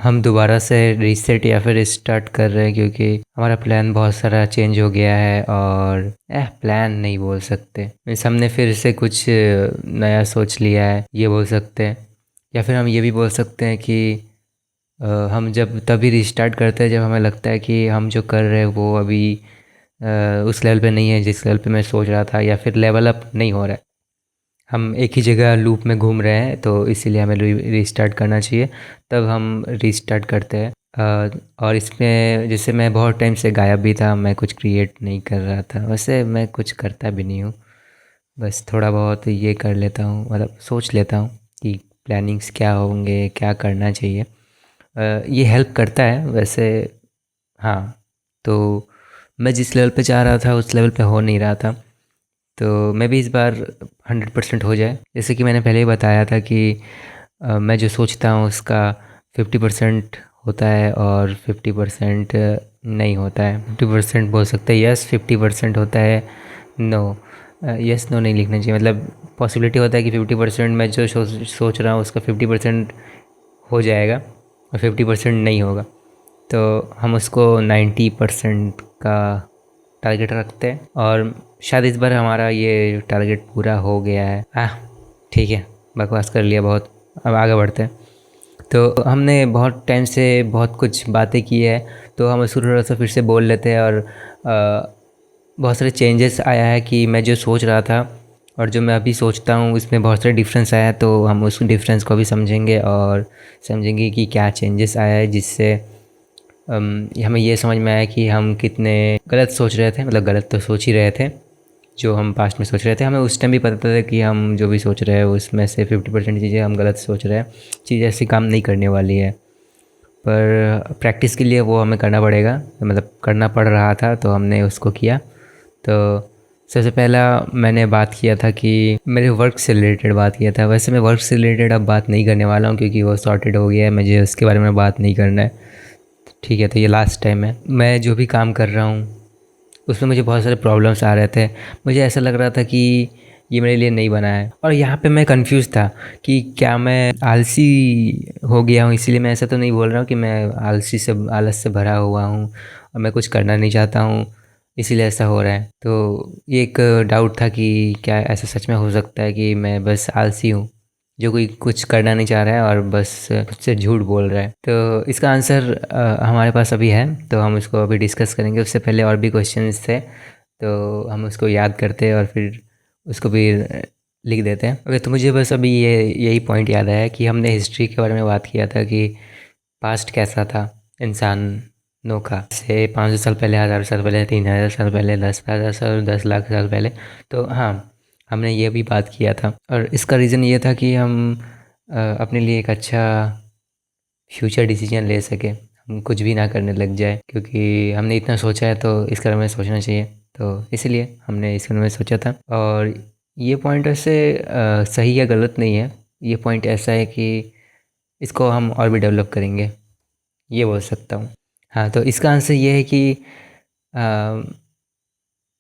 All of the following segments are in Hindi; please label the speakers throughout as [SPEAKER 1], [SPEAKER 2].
[SPEAKER 1] हम दोबारा से रीसेट या फिर स्टार्ट कर रहे हैं क्योंकि हमारा प्लान बहुत सारा चेंज हो गया है। और प्लान नहीं बोल सकते, मीन्स हमने फिर से कुछ नया सोच लिया है, ये बोल सकते हैं। या फिर हम ये भी बोल सकते हैं कि हम जब तभी रिस्टार्ट करते हैं जब हमें लगता है कि हम जो कर रहे हैं वो अभी उस लेवल पे नहीं है जिस लेवल पे मैं सोच रहा था, या फिर लेवल अप नहीं हो रहा है। हम एक ही जगह लूप में घूम रहे हैं, तो इसीलिए हमें रीस्टार्ट करना चाहिए। तब हम रीस्टार्ट करते हैं। और इसमें जैसे मैं बहुत टाइम से गायब भी था, मैं कुछ क्रिएट नहीं कर रहा था। वैसे मैं कुछ करता भी नहीं हूँ, बस थोड़ा बहुत ये कर लेता हूँ, मतलब सोच लेता हूँ कि प्लानिंग्स क्या होंगे, क्या करना चाहिए। ये हेल्प करता है वैसे। हाँ, तो मैं जिस लेवल पे चाह रहा था उस लेवल पे हो नहीं रहा था, तो मैं भी इस बार 100% हो जाए। जैसे कि मैंने पहले ही बताया था कि मैं जो सोचता हूँ उसका 50% होता है और 50% नहीं होता है। 50% बोल सकते हैं यस, 50% होता है नो। यस नो नहीं लिखना चाहिए, मतलब पॉसिबिलिटी होता है कि 50% मैं जो सोच रहा हूँ उसका 50% हो जाएगा और 50% नहीं होगा। तो हम उसको 90% का टारगेट रखते हैं, और शायद इस बार हमारा ये टारगेट पूरा हो गया है। ठीक है, बकवास कर लिया बहुत, अब आगे बढ़ते हैं। तो हमने बहुत टाइम से बहुत कुछ बातें की है, तो हम उसको थोड़ा सा फिर से बोल लेते हैं। और बहुत सारे चेंजेस आया है कि मैं जो सोच रहा था और जो मैं अभी सोचता हूँ उसमें बहुत सारे डिफरेंस आया है। तो हम उस डिफरेंस को भी समझेंगे और समझेंगे कि क्या चेंजेस आया है, जिससे हमें ये समझ में आया कि हम कितने गलत सोच रहे थे। मतलब गलत तो सोच ही रहे थे, जो हम पास्ट में सोच रहे थे। हमें उस टाइम भी पता था कि हम जो भी सोच रहे हैं उसमें से 50% चीज़ें हम गलत सोच रहे हैं, चीज़ ऐसी काम नहीं करने वाली है। पर प्रैक्टिस के लिए वो हमें करना पड़ेगा, मतलब करना पड़ रहा था तो हमने उसको किया। तो सबसे पहला मैंने बात किया था कि मेरे वर्क से रिलेटेड बात किया था। वैसे मैं वर्क से रिलेटेड अब बात नहीं करने वाला हूँ क्योंकि वो सॉर्टेड हो गया है, मुझे उसके बारे में बात नहीं करना है। ठीक है, तो ये लास्ट टाइम है। मैं जो भी काम कर रहा हूँ उसमें मुझे बहुत सारे प्रॉब्लम्स आ रहे थे। मुझे ऐसा लग रहा था कि ये मेरे लिए नहीं बना है, और यहाँ पे मैं कंफ्यूज था कि क्या मैं आलसी हो गया हूँ। इसीलिए मैं ऐसा तो नहीं बोल रहा हूँ कि मैं आलस से भरा हुआ हूँ और मैं कुछ करना नहीं चाहता हूँ इसीलिए ऐसा हो रहा है। तो ये एक डाउट था कि क्या ऐसा सच में हो सकता है कि मैं बस आलसी हूँ जो कोई कुछ करना नहीं चाह रहा है और बस खुद से झूठ बोल रहा है। तो इसका आंसर हमारे पास अभी है, तो हम इसको अभी डिस्कस करेंगे। उससे पहले और भी क्वेश्चंस थे, तो हम उसको याद करते हैं और फिर उसको भी लिख देते हैं। ओके, तो मुझे बस अभी यही पॉइंट याद आया कि हमने हिस्ट्री के बारे में बात किया था कि पास्ट कैसा था इंसानों का, से 500 साल पहले, 1000 साल पहले, 3000 साल पहले, 10,000 साल, 10 लाख साल पहले। तो हाँ, हमने ये भी बात किया था, और इसका रीज़न ये था कि हम अपने लिए एक अच्छा फ्यूचर डिसीजन ले सके, हम कुछ भी ना करने लग जाए। क्योंकि हमने इतना सोचा है तो इसके बारे में सोचना चाहिए, तो इसलिए हमने इसके बारे में सोचा था। और ये पॉइंट ऐसे सही या गलत नहीं है, ये पॉइंट ऐसा है कि इसको हम और भी डेवलप करेंगे, ये बोल सकता हूँ। हाँ, तो इसका आंसर ये है कि अ,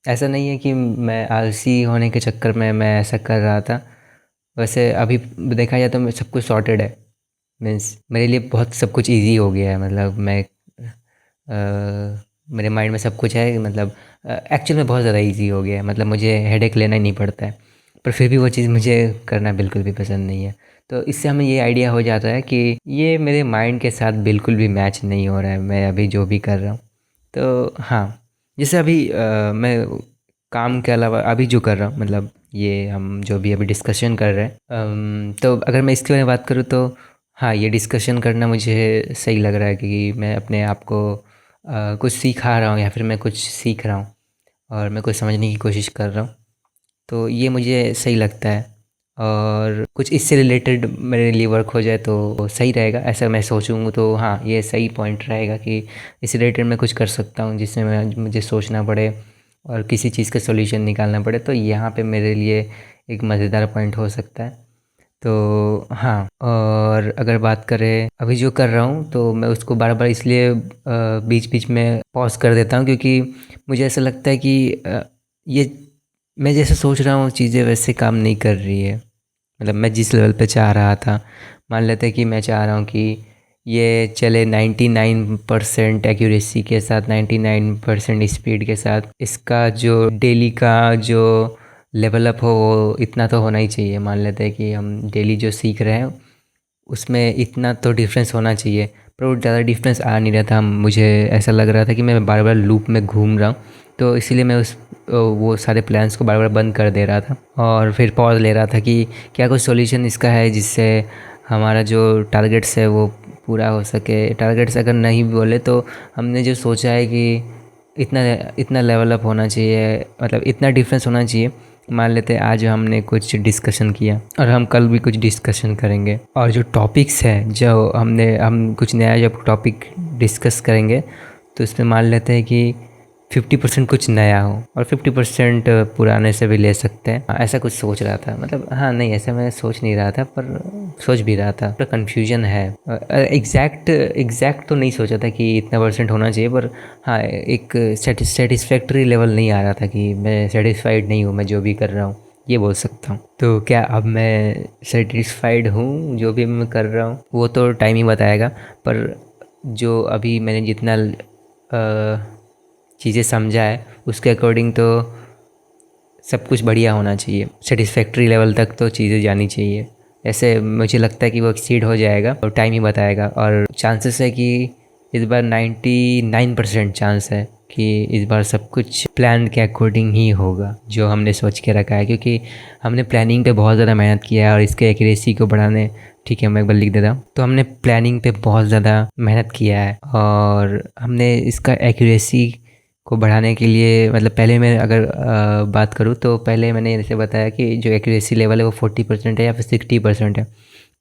[SPEAKER 1] ऐसा नहीं है कि मैं आलसी होने के चक्कर में मैं ऐसा कर रहा था। वैसे अभी देखा जाए तो मैं सब कुछ सॉर्टेड है, मीन्स मेरे लिए बहुत सब कुछ इजी हो गया है। मतलब मैं मेरे माइंड में सब कुछ है, मतलब एक्चुअल में बहुत ज़्यादा इजी हो गया है। मतलब मुझे हेडेक लेना ही नहीं पड़ता है, पर फिर भी वो चीज़ मुझे करना बिल्कुल भी पसंद नहीं है। तो इससे हमें ये आइडिया हो जाता है कि ये मेरे माइंड के साथ बिल्कुल भी मैच नहीं हो रहा है, मैं अभी जो भी कर रहा हूँ। तो हाँ, जैसे अभी मैं काम के अलावा अभी जो कर रहा हूँ, मतलब ये हम जो भी अभी डिस्कशन कर रहे हैं, तो अगर मैं इसके बारे में बात करूँ तो हाँ, ये डिस्कशन करना मुझे सही लग रहा है क्योंकि मैं अपने आप को कुछ सिखा रहा हूँ या फिर मैं कुछ सीख रहा हूँ और मैं कुछ समझने की कोशिश कर रहा हूँ। तो ये मुझे सही लगता है, और कुछ इससे रिलेटेड मेरे लिए वर्क हो जाए तो सही रहेगा, ऐसा मैं सोचूँ तो हाँ, ये सही पॉइंट रहेगा कि इससे रिलेटेड मैं कुछ कर सकता हूँ जिसमें मुझे सोचना पड़े और किसी चीज़ का सॉल्यूशन निकालना पड़े। तो यहाँ पे मेरे लिए एक मज़ेदार पॉइंट हो सकता है। तो हाँ, और अगर बात करें अभी जो कर रहा हूँ तो मैं उसको बार बार इसलिए बीच बीच में पॉज कर देता हूँ क्योंकि मुझे ऐसा लगता है कि ये मैं जैसे सोच रहा हूँ चीज़ें वैसे काम नहीं कर रही है। मतलब मैं जिस लेवल पे चाह रहा था, मान लेते हैं कि मैं चाह रहा हूँ कि ये चले 99% एक्यूरेसी के साथ, 99% स्पीड के साथ। इसका जो डेली का जो लेवल अप हो वो इतना तो होना ही चाहिए। मान लेते हैं कि हम डेली जो सीख रहे हैं उसमें इतना तो डिफरेंस होना चाहिए, पर वो ज़्यादा डिफरेंस आ नहीं रहा था। मुझे ऐसा लग रहा था कि मैं बार बार लूप में घूम रहा हूँ, तो इसीलिए मैं वो सारे प्लान्स को बार बार बंद कर दे रहा था और फिर पॉज ले रहा था कि क्या कोई सॉल्यूशन इसका है जिससे हमारा जो टारगेट्स है वो पूरा हो सके। टारगेट्स अगर नहीं बोले तो हमने जो सोचा है कि इतना इतना लेवल अप होना चाहिए, मतलब इतना डिफरेंस होना चाहिए। मान लेते हैं आज हमने कुछ डिस्कशन किया और हम कल भी कुछ डिस्कशन करेंगे, और जो टॉपिक्स है जो हम कुछ नया जब टॉपिक डिस्कस करेंगे तो इसमें मान लेते हैं कि 50% कुछ नया हो और 50% पुराने से भी ले सकते हैं। ऐसा कुछ सोच रहा था, मतलब हाँ नहीं, ऐसा मैं सोच नहीं रहा था पर सोच भी रहा था। पर कन्फ्यूजन है। एग्जैक्ट तो नहीं सोचा था कि इतना परसेंट होना चाहिए, पर हाँ एक सेटिस्फैक्ट्री लेवल नहीं आ रहा था कि मैं सेटिस्फाइड नहीं हूँ मैं जो भी कर रहा हूँ, ये बोल सकता हूँ। तो क्या अब मैं सेटिस्फाइड हूँ जो भी मैं कर रहा हूँ? वो तो टाइम ही बताएगा। पर जो अभी मैंने जितना चीज़ें समझा है उसके अकॉर्डिंग तो सब कुछ बढ़िया होना चाहिए, सेटिस्फैक्ट्री लेवल तक तो चीज़ें जानी चाहिए। ऐसे मुझे लगता है कि वो एक्सीड हो जाएगा और टाइम ही बताएगा। और चांसेस है कि इस बार 99% चांस है कि इस बार सब कुछ प्लान के अकॉर्डिंग ही होगा जो हमने सोच के रखा है, क्योंकि हमने प्लानिंग पे बहुत ज़्यादा मेहनत किया है और इसके एक्यूरेसी को बढ़ाने, ठीक है मैं एक बार लिख देता हूँ, तो हमने प्लानिंग पे बहुत ज़्यादा मेहनत किया है और हमने इसका एक्यूरेसी को बढ़ाने के लिए, मतलब पहले मैं अगर बात करूँ तो पहले मैंने जैसे बताया कि जो एक्यूरेसी लेवल है वो 40% है या फिर 60% है,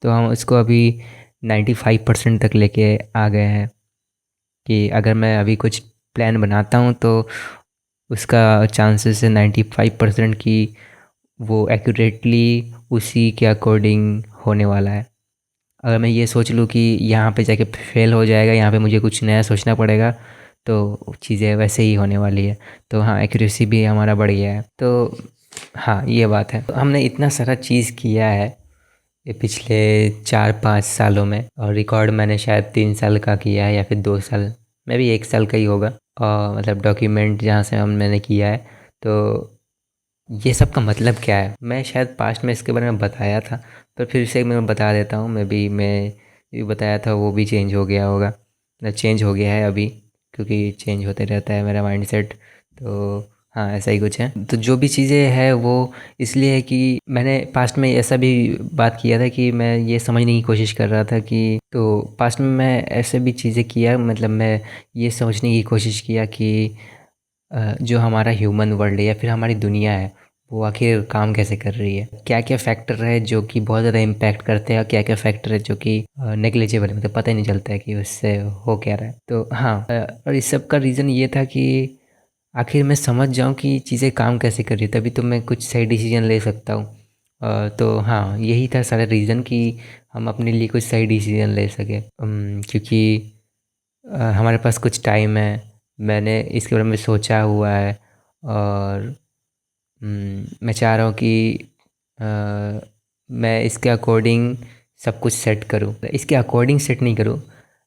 [SPEAKER 1] तो हम इसको अभी 95% तक लेके आ गए हैं कि अगर मैं अभी कुछ प्लान बनाता हूँ तो उसका चांसेस है 95% की वो एक्यूरेटली उसी के अकॉर्डिंग होने वाला है। अगर मैं ये सोच लूँ कि यहाँ पे जाके फेल हो जाएगा, यहाँ पे मुझे कुछ नया सोचना पड़ेगा, तो चीज़ें वैसे ही होने वाली है। तो हाँ, एक्यूरेसी भी हमारा बढ़ गया है। तो हाँ, ये बात है। तो हमने इतना सारा चीज़ किया है ये पिछले 4-5 सालों में, और रिकॉर्ड मैंने शायद 3 साल का किया है या फिर 2 साल में भी 1 साल का ही होगा, और मतलब डॉक्यूमेंट जहाँ से मैंने किया है। तो ये सब का मतलब क्या है, मैं शायद पास्ट में इसके बारे में बताया था, पर फिर से मैं बता देता हूँ। मैं भी बताया था, वो भी चेंज हो गया होगा, मतलब चेंज हो गया है अभी, क्योंकि चेंज होते रहता है मेरा माइंडसेट। तो हाँ, ऐसा ही कुछ है। तो जो भी चीज़ें हैं वो इसलिए है कि मैंने पास्ट में ऐसा भी बात किया था कि मैं ये समझने की कोशिश कर रहा था कि, तो पास्ट में मैं ऐसे भी चीज़ें किया, मतलब मैं ये समझने की कोशिश किया कि जो हमारा ह्यूमन वर्ल्ड है या फिर हमारी दुनिया है वो आखिर काम कैसे कर रही है, क्या क्या फैक्टर है जो कि बहुत ज़्यादा इम्पैक्ट करते हैं और क्या क्या फैक्टर है जो कि नेग्लिजिबल है, मतलब पता ही नहीं चलता है कि उससे हो क्या रहा है। तो हाँ, और इस सब का रीज़न ये था कि आखिर मैं समझ जाऊँ कि चीज़ें काम कैसे कर रही है, तभी तो मैं कुछ सही डिसीजन ले सकता हूँ। तो हाँ, यही था सारा रीज़न कि हम अपने लिए कुछ सही डिसीजन ले सके, क्योंकि हमारे पास कुछ टाइम है, मैंने इसके बारे में सोचा हुआ है, और मैं चाह रहा हूँ कि अ, मैं इसके अकॉर्डिंग सब कुछ सेट करूँ, इसके अकॉर्डिंग सेट नहीं करूँ।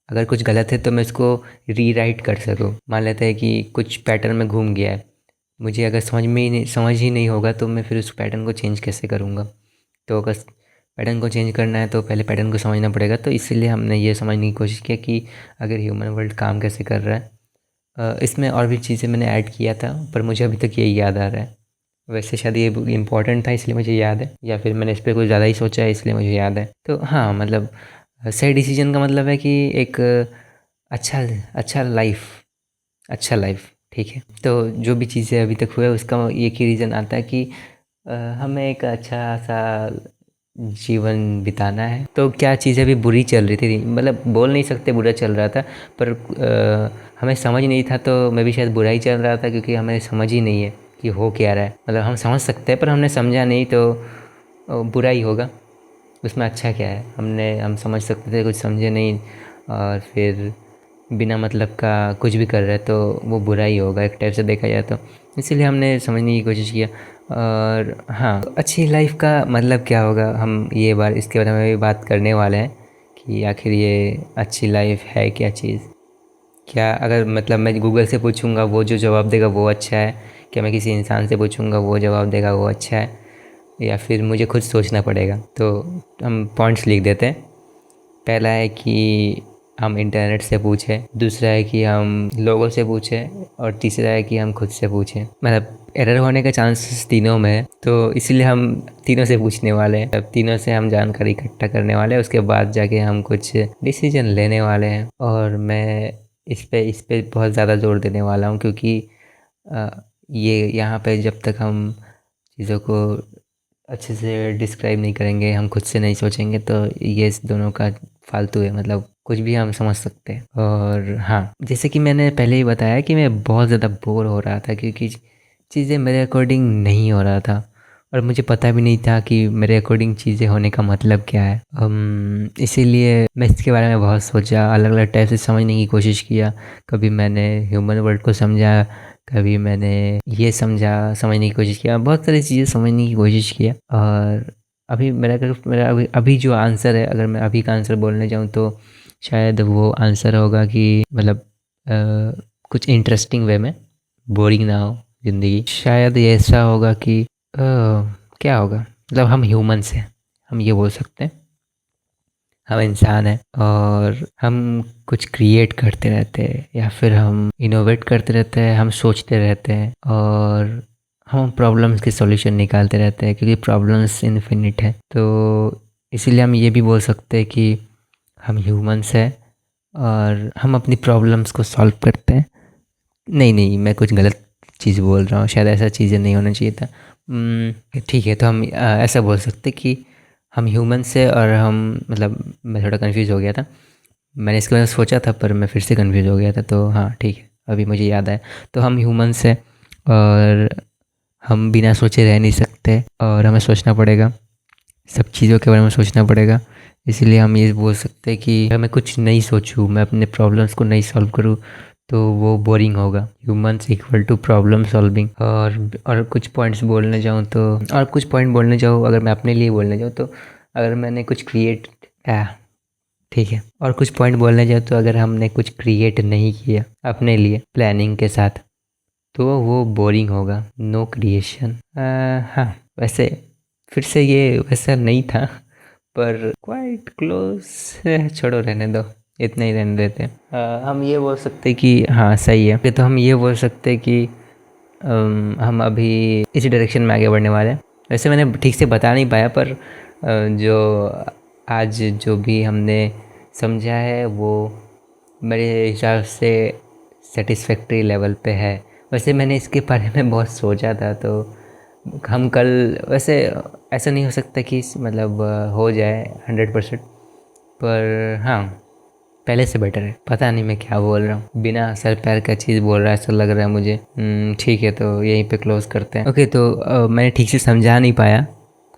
[SPEAKER 1] अगर कुछ गलत है तो मैं उसको रीराइट कर सकूँ। मान लेते हैं कि कुछ पैटर्न में घूम गया है, मुझे अगर समझ ही नहीं होगा तो मैं फिर उस पैटर्न को चेंज कैसे करूँगा। तो अगर पैटर्न को चेंज करना है तो पहले पैटर्न को समझना पड़ेगा। तो इसीलिए हमने ये समझने की कोशिश किया कि अगर ह्यूमन वर्ल्ड काम कैसे कर रहा है। इसमें और भी चीज़ें मैंने ऐड किया था, पर मुझे अभी तक यही याद आ रहा है। वैसे शायद ये इम्पोर्टेंट था इसलिए मुझे याद है, या फिर मैंने इस पर कुछ ज़्यादा ही सोचा है इसलिए मुझे याद है। तो हाँ, मतलब सही डिसीजन का मतलब है कि एक अच्छा अच्छा लाइफ, अच्छा लाइफ, ठीक है। तो जो भी चीज़ें अभी तक हुआ है उसका एक ही रीज़न आता है कि हमें एक अच्छा सा जीवन बिताना है। तो क्या चीज़ें अभी बुरी चल रही थी, मतलब बोल नहीं सकते बुरा चल रहा था, पर हमें समझ नहीं था, तो मैं भी शायद बुरा ही चल रहा था क्योंकि हमें समझ ही नहीं है कि हो क्या रहा है। मतलब हम समझ सकते हैं पर हमने समझा नहीं, तो बुरा ही होगा। उसमें अच्छा क्या है, हम समझ सकते थे, कुछ समझे नहीं, और फिर बिना मतलब का कुछ भी कर रहे हैं तो वो बुरा ही होगा एक टाइप से देखा जाए तो। इसीलिए हमने समझने की कोशिश किया। और हाँ, अच्छी लाइफ का मतलब क्या होगा, हम ये बार इसके बारे में भी बात करने वाले हैं कि आखिर ये अच्छी लाइफ है क्या चीज़। क्या अगर मतलब मैं गूगल से पूछूंगा वो जो जवाब देगा वो अच्छा है, क्या मैं किसी इंसान से पूछूंगा वो जवाब देगा वो अच्छा है, या फिर मुझे खुद सोचना पड़ेगा। तो हम पॉइंट्स लिख देते हैं। पहला है कि हम इंटरनेट से पूछें, दूसरा है कि हम लोगों से पूछें, और तीसरा है कि हम खुद से पूछें। मतलब एरर होने का चांसेस तीनों में है, तो इसलिए हम तीनों से पूछने वाले हैं। अब तीनों से हम जानकारी इकट्ठा करने वाले हैं, उसके बाद जाके हम कुछ डिसीजन लेने वाले हैं। और मैं इस पे बहुत ज़्यादा जोर देने वाला हूँ, क्योंकि अ, ये यहाँ पे जब तक हम चीज़ों को अच्छे से डिस्क्राइब नहीं करेंगे, हम खुद से नहीं सोचेंगे, तो ये इस दोनों का फालतू है। मतलब कुछ भी हम समझ सकते हैं। और हाँ, जैसे कि मैंने पहले ही बताया कि मैं बहुत ज़्यादा बोर हो रहा था, क्योंकि चीज़ें मेरे अकॉर्डिंग नहीं हो रहा था, और मुझे पता भी नहीं था कि मेरे अकॉर्डिंग चीज़ें होने का मतलब क्या है। इसीलिए मैं इसके बारे में बहुत सोचा, अलग अलग टाइप से समझने की कोशिश किया। कभी मैंने ह्यूमन वर्ल्ड को समझा, कभी मैंने ये समझने की कोशिश किया, बहुत सारी चीज़ें समझने की कोशिश किया। और अभी मेरा अभी जो आंसर है, अगर मैं अभी का आंसर बोलने जाऊँ तो शायद वो आंसर होगा कि मतलब कुछ इंटरेस्टिंग वे में, बोरिंग ना हो ज़िंदगी। शायद ये ऐसा होगा कि क्या होगा, मतलब हम ह्यूमन्स हैं, हम ये बोल सकते हैं। हम इंसान हैं और हम कुछ क्रिएट करते रहते हैं, या फिर हम इनोवेट करते रहते हैं, हम सोचते रहते हैं, और हम प्रॉब्लम्स के सॉल्यूशन निकालते रहते हैं, क्योंकि प्रॉब्लम्स इन्फिनिट है। तो इसीलिए हम ये भी बोल सकते हैं कि हम ह्यूमंस हैं और हम अपनी प्रॉब्लम्स को सॉल्व करते हैं। नहीं, मैं कुछ गलत चीज़ बोल रहा हूँ, शायद ऐसा चीज़ें नहीं होना चाहिए था। ठीक है, तो हम ऐसा बोल सकते कि हम ह्यूमंस है, और हम मतलब मैं थोड़ा कंफ्यूज हो गया था। मैंने इसके बारे में सोचा था, पर मैं फिर से कंफ्यूज हो गया था। तो हाँ ठीक है, अभी मुझे याद आया। तो हम ह्यूमंस हैं, और हम बिना सोचे रह नहीं सकते, और हमें सोचना पड़ेगा, सब चीज़ों के बारे में सोचना पड़ेगा। इसीलिए हम ये बोल सकते हैं कि अगर मैं कुछ नहीं सोचूं, मैं अपने प्रॉब्लम्स को नहीं सॉल्व करूं, तो वो बोरिंग होगा। Humans equal to problem solving. और कुछ पॉइंट्स बोलने जाऊँ तो, और कुछ पॉइंट बोलने जाऊँ, अगर मैं अपने लिए बोलने जाऊँ तो, अगर मैंने कुछ क्रिएट ठीक है, और कुछ पॉइंट बोलने जाऊँ तो, अगर हमने कुछ क्रिएट नहीं किया अपने लिए प्लानिंग के साथ, तो वो बोरिंग होगा, नो क्रिएशन। हाँ, वैसे फिर से ये वैसा नहीं था, पर क्वाइट क्लोज है, छोड़ो रहने दो, इतना ही रहने देते हैं। हम ये बोल सकते हैं कि हाँ सही है। तो हम ये बोल सकते हैं कि हम अभी इसी डायरेक्शन में आगे बढ़ने वाले हैं। वैसे मैंने ठीक से बता नहीं पाया, पर जो आज जो भी हमने समझा है वो मेरे हिसाब से सेटिस्फैक्ट्री लेवल पे है। वैसे मैंने इसके बारे में बहुत सोचा था, तो हम कल, वैसे ऐसा नहीं हो सकता कि मतलब हो जाए 100%, पर हाँ पहले से बेटर है। पता नहीं मैं क्या बोल रहा हूँ, बिना सर पैर का चीज़ बोल रहा है ऐसा लग रहा है मुझे। ठीक है, तो यहीं पे क्लोज़ करते हैं। ओके, तो मैंने ठीक से समझा नहीं पाया,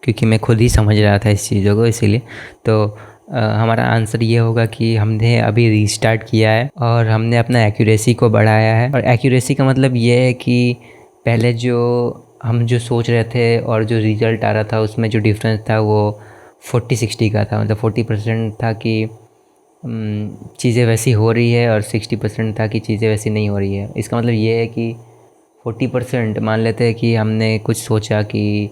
[SPEAKER 1] क्योंकि मैं खुद ही समझ रहा था इस चीज़ों को, इसीलिए। तो हमारा आंसर ये होगा कि हमने अभी रीस्टार्ट किया है, और हमने अपना एक्यूरेसी को बढ़ाया है। और एक्यूरेसी का मतलब ये है कि पहले हम जो सोच रहे थे और जो रिज़ल्ट आ रहा था, उसमें जो डिफरेंस था वो 40-60 का था। मतलब 40% था कि चीज़ें वैसी हो रही है, और 60% था कि चीज़ें वैसी नहीं हो रही है। इसका मतलब ये है कि 40% मान लेते हैं कि हमने कुछ सोचा कि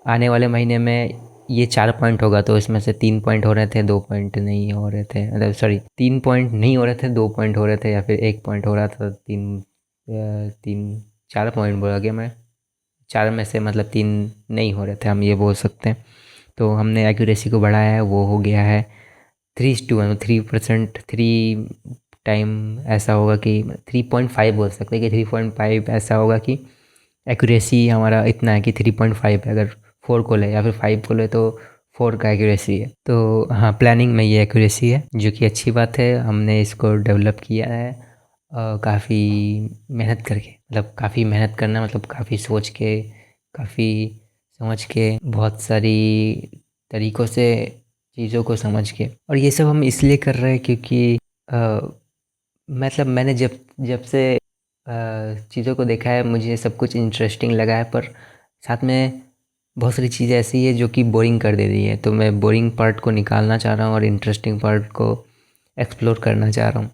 [SPEAKER 1] आने वाले महीने में ये 4 पॉइंट होगा, तो इसमें से 3 पॉइंट हो रहे थे, 2 पॉइंट नहीं हो रहे थे, मतलब सॉरी 3 पॉइंट नहीं हो रहे थे, 2 पॉइंट हो रहे थे, या फिर 1 पॉइंट हो रहा था। 4 पॉइंट बोला गया मैं, 4 में से मतलब 3 नहीं हो रहे थे, हम ये बोल सकते हैं। तो हमने एक्यूरेसी को बढ़ाया है, वो हो गया है 3:1, 3%, 3 टाइम ऐसा होगा कि 3.5 बोल सकते हैं कि 3.5 ऐसा होगा कि एक्यूरेसी हमारा इतना है कि 3.5 है। अगर 4 को ले या फिर 5 को ले, तो 4 का एक्यूरेसी है। तो हाँ, प्लानिंग में ये एक्यूरेसी है, जो कि अच्छी बात है। हमने इसको डेवलप किया है काफ़ी मेहनत करके। मतलब काफ़ी मेहनत करना मतलब काफ़ी सोच के, काफ़ी समझ के, बहुत सारी तरीक़ों से चीज़ों को समझ के। और ये सब हम इसलिए कर रहे हैं क्योंकि मतलब मैंने जब जब से चीज़ों को देखा है, मुझे सब कुछ इंटरेस्टिंग लगा है, पर साथ में बहुत सारी चीज़ें ऐसी है जो कि बोरिंग कर दे रही है, तो मैं बोरिंग पार्ट को निकालना चाह रहा हूँ और इंटरेस्टिंग पार्ट को एक्सप्लोर करना चाह रहा हूँ।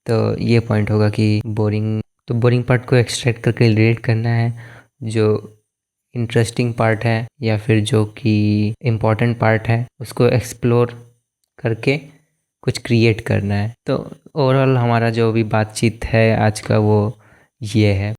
[SPEAKER 1] तो ये पॉइंट होगा कि बोरिंग पार्ट को एक्सट्रैक्ट करके रिलेट करना है, जो इंटरेस्टिंग पार्ट है या फिर जो कि इम्पोर्टेंट पार्ट है उसको एक्सप्लोर करके कुछ क्रिएट करना है। तो ओवरऑल हमारा जो भी बातचीत है आज का वो ये है।